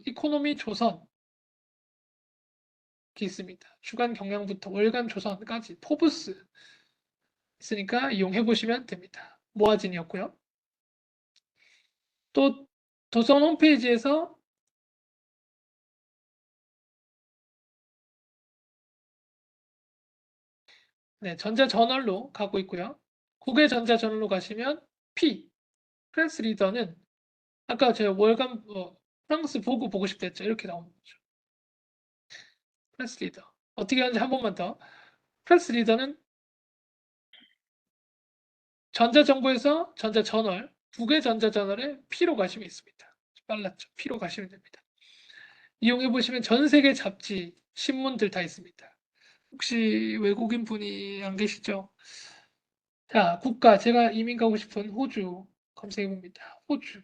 이코노미 조선 이렇게 있습니다. 주간 경향부터 월간 조선까지 포브스 있으니까 이용해 보시면 됩니다. 모아진이었고요. 또 도서관 홈페이지에서 네, 전자저널로 가고 있고요. 국외 전자저널로 가시면 P 프레스 리더는 아까 제가 월간 프랑스 보고 싶다 했죠. 이렇게 나오는 거죠. 프레스 리더 어떻게 하는지 한 번만 더. 프레스 리더는 전자정보에서 전자저널 국외 전자저널에 P로 가시면 있습니다. 빨랐죠. P로 가시면 됩니다. 이용해 보시면 전 세계 잡지, 신문들 다 있습니다. 혹시 외국인 분이 안 계시죠? 자, 국가 제가 이민 가고 싶은 호주 검색해 봅니다. 호주.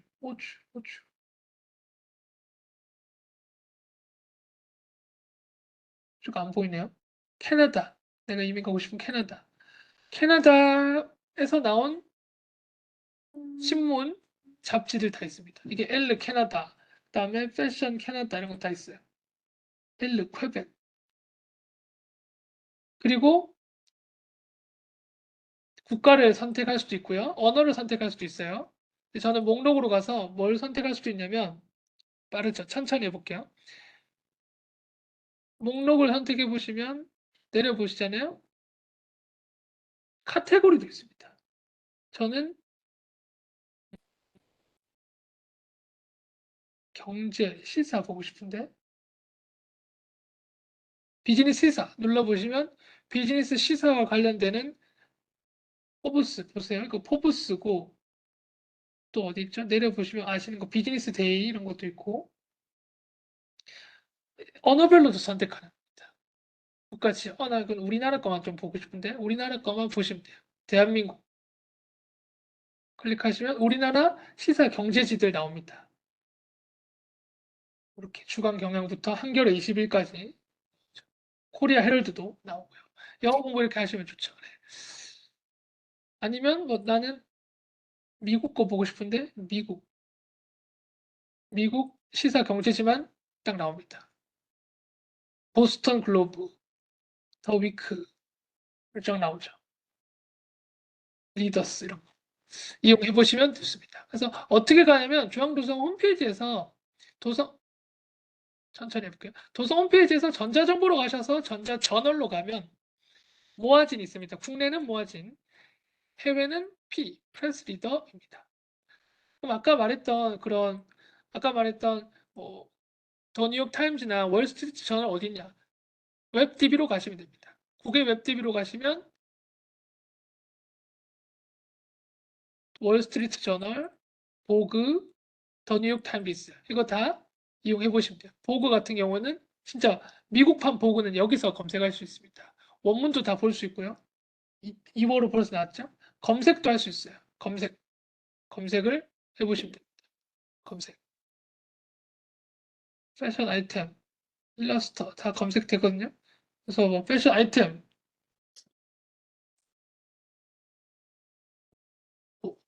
호주가 안 보이네요. 캐나다. 내가 이민 가고 싶은 캐나다. 캐나다에서 나온 신문, 잡지들 다 있습니다. 이게 엘르 캐나다, 그다음에 패션 캐나다 이런 거 다 있어요. 엘르 퀘벡. 그리고 국가를 선택할 수도 있고요. 언어를 선택할 수도 있어요. 저는 목록으로 가서 뭘 선택할 수도 있냐면 빠르죠. 천천히 해볼게요. 목록을 선택해 보시면 내려보시잖아요. 카테고리도 있습니다. 저는 경제, 시사 보고 싶은데 비즈니스 시사 눌러보시면 비즈니스 시사와 관련되는 포브스 보세요. 이거 포브스고 또 어디 있죠? 내려보시면 아시는 거 비즈니스 데이 이런 것도 있고 언어별로도 선택하는 겁니다. 국가지 언어는 우리나라 거만 좀 보고 싶은데 우리나라 거만 보시면 돼요. 대한민국 클릭하시면 우리나라 시사 경제지들 나옵니다. 이렇게 주간 경향부터 한겨레 20일까지 코리아 헤럴드도 나오고요. 영어 공부 이렇게 하시면 좋죠. 네. 아니면 뭐 나는 미국 거 보고 싶은데 미국 시사 경제지만 딱 나옵니다. 보스턴 글로브, 더 위크 일정 나오죠. 리더스 이런 거 이용해 보시면 좋습니다. 그래서 어떻게 가냐면 중앙도서 홈페이지에서 도서 천천히 해볼게요. 도서 홈페이지에서 전자정보로 가셔서 전자저널로 가면 모아진 있습니다. 국내는 모아진, 해외는 P, 프레스 리더입니다. 그럼 아까 말했던 뭐 더 뉴욕 타임즈나 월스트리트 저널 어디냐? 웹DB로 가시면 됩니다. 국외 웹DB로 가시면 월스트리트 저널, 보그, 더 뉴욕 타임스 이거 다 이용해 보시면 돼요. 보고 같은 경우는 진짜 미국판 보고는 여기서 검색할 수 있습니다. 원문도 다 볼 수 있고요. 2월호 벌써 나왔죠? 검색도 할 수 있어요. 검색을 해보시면 됩니다. 검색. 패션 아이템, 일러스터 다 검색되거든요. 그래서 뭐 패션 아이템,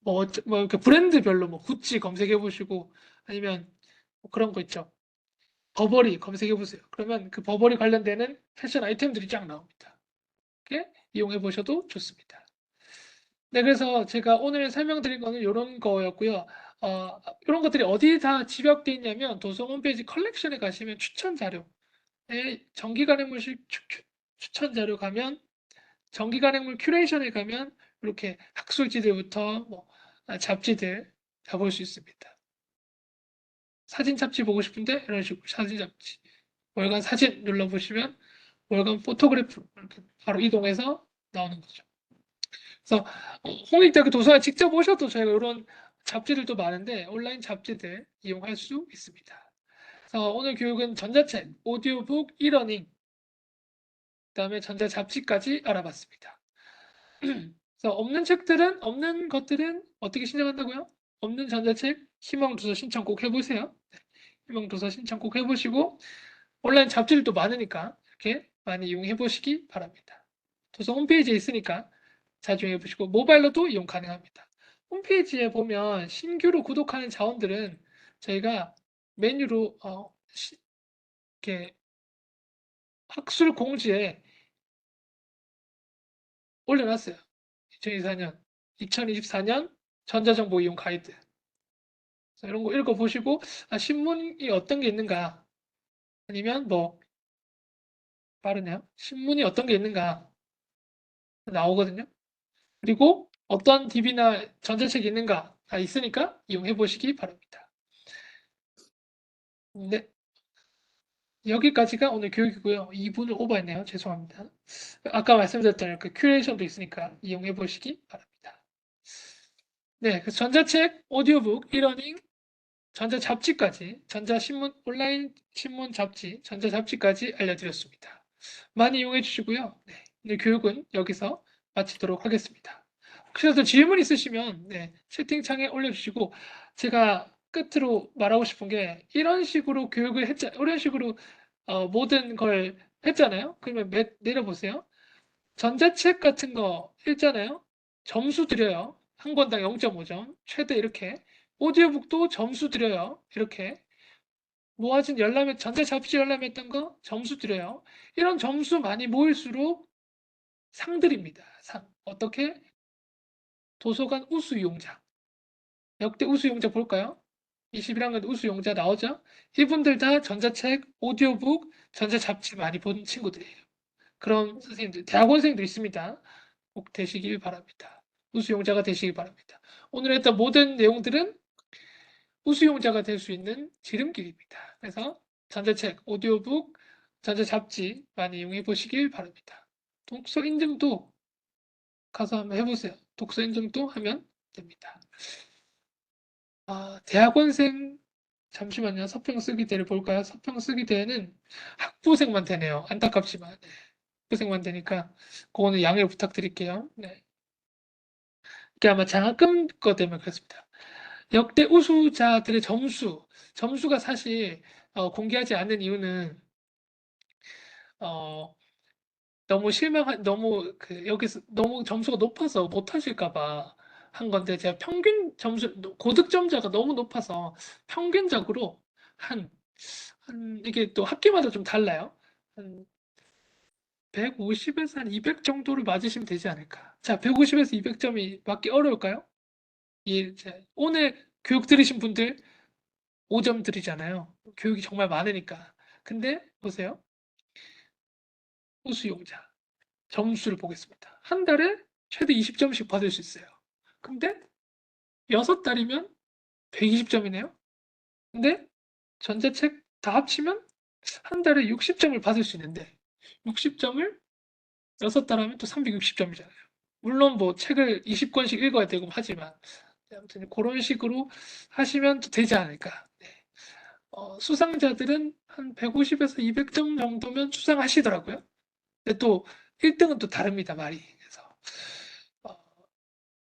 뭐 이렇게 브랜드별로 뭐 구찌 검색해 보시고 아니면 뭐 그런 거 있죠. 버버리 검색해 보세요. 그러면 그 버버리 관련되는 패션 아이템들이 쫙 나옵니다. 이렇게 이용해 보셔도 좋습니다. 네, 그래서 제가 오늘 설명드린 거는 이런 거였고요. 이런 것들이 어디에 다 집약되어 있냐면 도서 홈페이지 컬렉션에 가시면 추천 자료에 정기 간행물 추천 자료 가면 정기 간행물 큐레이션에 가면 이렇게 학술지들부터 뭐 잡지들 다 볼 수 있습니다. 사진 잡지 보고 싶은데 이런 식으로 사진 잡지 월간 사진 눌러보시면 월간 포토그래프 이렇게 바로 이동해서 나오는 거죠. 그래서 홍익대학교 도서관 직접 오셔도 저희가 이런 잡지들도 많은데 온라인 잡지들 이용할 수 있습니다. 그래서 오늘 교육은 전자책, 오디오북, 이러닝, 그다음에 전자잡지까지 알아봤습니다. 그래서 없는 것들은 어떻게 신청한다고요? 없는 전자책 희망도서 신청 꼭 해보세요. 네, 희망도서 신청 꼭 해보시고 온라인 잡지들도 많으니까 이렇게 많이 이용해 보시기 바랍니다. 도서 홈페이지에 있으니까 자주 이용해 보시고 모바일로도 이용 가능합니다. 홈페이지에 보면 신규로 구독하는 자원들은 저희가 메뉴로 이렇게 학술 공지에 올려놨어요. 2024년 전자정보 이용 가이드. 이런 거 읽어보시고 신문이 어떤 게 있는가 아니면 뭐 빠르네요. 신문이 어떤 게 있는가 나오거든요. 그리고 어떤 DB나 전자책이 있는가 다 있으니까 이용해 보시기 바랍니다. 네, 여기까지가 오늘 교육이고요. 2분을 오버했네요. 죄송합니다. 아까 말씀드렸던 그 큐레이션도 있으니까 이용해 보시기 바랍니다. 네, 그 전자책, 오디오북, 이러닝, 전자잡지까지, 전자신문, 온라인 신문 잡지, 전자잡지까지 알려드렸습니다. 많이 이용해 주시고요. 네, 오늘 교육은 여기서 마치도록 하겠습니다. 혹시라도 질문 있으시면 네, 채팅창에 올려주시고 제가 끝으로 말하고 싶은 게 이런 식으로 교육을 이런 식으로 모든 걸 했잖아요. 그러면 내려보세요. 전자책 같은 거 읽잖아요. 점수 드려요. 한 권당 0.5점. 최대 이렇게. 오디오북도 점수 드려요. 이렇게. 모아진 열람회, 전자잡지 열람했던 거 점수 드려요. 이런 점수 많이 모일수록 상 드립니다. 상. 어떻게? 도서관 우수이용자. 역대 우수이용자 볼까요? 21학년 우수이용자 나오죠? 이분들 다 전자책, 오디오북, 전자잡지 많이 본 친구들이에요. 그런 선생님들, 대학원생도 있습니다. 꼭 되시길 바랍니다. 우수용자가 되시길 바랍니다. 오늘 했던 모든 내용들은 우수용자가 될 수 있는 지름길입니다. 그래서 전자책, 오디오북, 전자잡지 많이 이용해 보시길 바랍니다. 독서 인증도 가서 한번 해보세요. 독서 인증도 하면 됩니다. 대학원생 잠시만요. 서평 쓰기 대를 볼까요? 서평 쓰기 대는 학부생만 되네요. 안타깝지만 네. 학부생만 되니까 그거는 양해를 부탁드릴게요. 네. 이게 아마 장학금 거 때문에 그렇습니다. 역대 우수자들의 점수가 사실 공개하지 않는 이유는 어, 너무 여기서 너무 점수가 높아서 못 하실까 봐 한 건데 제가 평균 점수 고득점자가 너무 높아서 평균적으로 한, 이게 또 학기마다 좀 달라요. 한 150에서 한 200 정도를 맞으시면 되지 않을까. 자, 150에서 200점이 맞기 어려울까요? 오늘 교육 들으신 분들 5점 드리잖아요. 교육이 정말 많으니까. 근데 보세요. 우수용자 점수를 보겠습니다. 한 달에 최대 20점씩 받을 수 있어요. 근데 6달이면 120점이네요. 근데 전자책 다 합치면 한 달에 60점을 받을 수 있는데 60점을 6달 하면 또 360점이잖아요. 물론 뭐 책을 20권씩 읽어야 되고 하지만 아무튼 그런 식으로 하시면 되지 않을까. 네. 수상자들은 한 150에서 200점 정도면 수상하시더라고요. 근데 또 1등은 또 다릅니다, 말이. 그래서 어,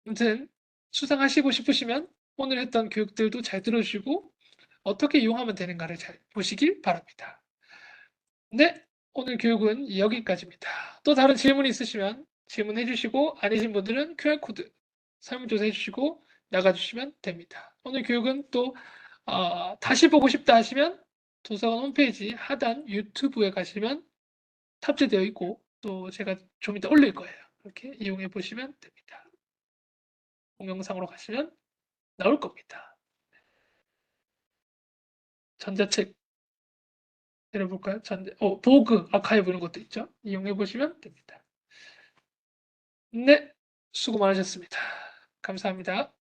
아무튼 수상하시고 싶으시면 오늘 했던 교육들도 잘 들어주시고 어떻게 이용하면 되는가를 잘 보시길 바랍니다. 네, 오늘 교육은 여기까지입니다. 또 다른 질문 있으시면 질문해 주시고 아니신 분들은 QR코드 설문조사 해주시고 나가주시면 됩니다. 오늘 교육은 또 다시 보고 싶다 하시면 도서관 홈페이지 하단 유튜브에 가시면 탑재되어 있고 또 제가 좀 이따 올릴 거예요. 이렇게 이용해 보시면 됩니다. 동영상으로 가시면 나올 겁니다. 전자책 내려볼까요? 보그 아카이브 이런 것도 있죠. 이용해 보시면 됩니다. 네, 수고 많으셨습니다. 감사합니다.